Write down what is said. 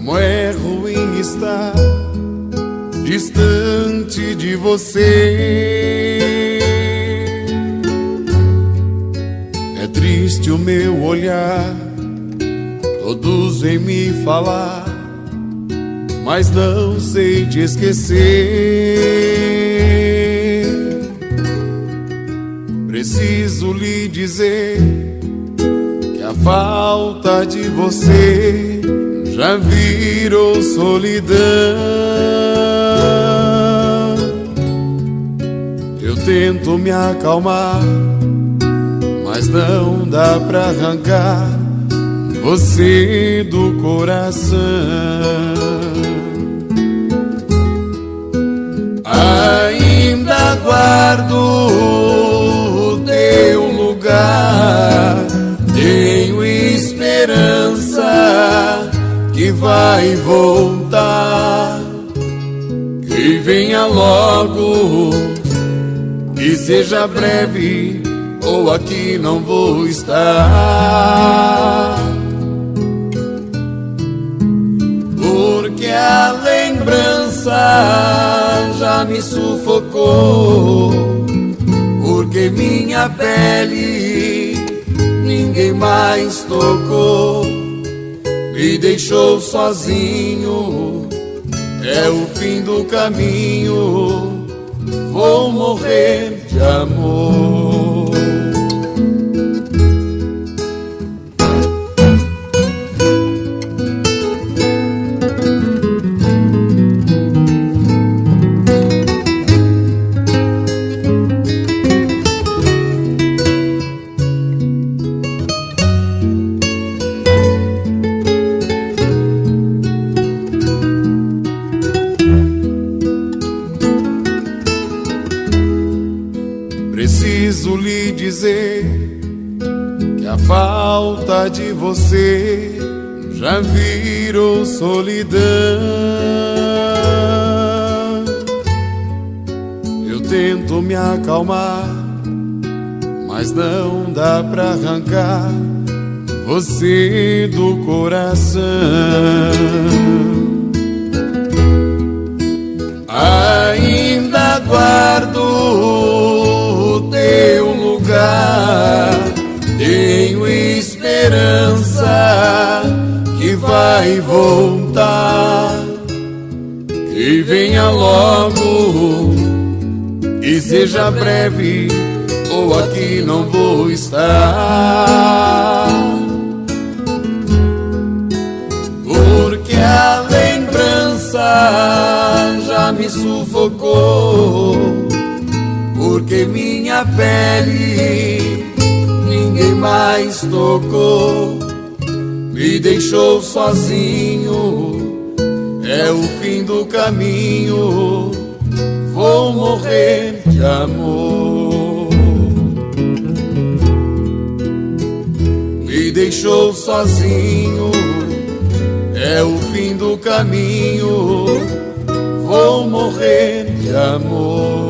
Como é ruim estar distante de você. É triste o meu olhar, todos vêm me falar, mas não sei te esquecer. Preciso lhe dizer que a falta de você já virou solidão. Eu tento me acalmar, mas não dá pra arrancar você do coração. Ainda guardo o teu lugar, tenho esperança que vai voltar, que venha logo, que seja breve, ou aqui não vou estar. Porque a lembrança já me sufocou, porque minha pele ninguém mais tocou, me deixou sozinho, é o fim do caminho, vou morrer de amor. Preciso lhe dizer que a falta de você já virou solidão. Eu tento me acalmar, mas não dá pra arrancar você do coração. Ainda guardo o teu lugar, tenho esperança que vai voltar, que venha logo, que seja breve, ou aqui não vou estar. Porque a lembrança já me sufocou, porque minha pele ninguém mais tocou, me deixou sozinho, é o fim do caminho, vou morrer de amor. Me deixou sozinho, é o fim do caminho, vou morrer de amor.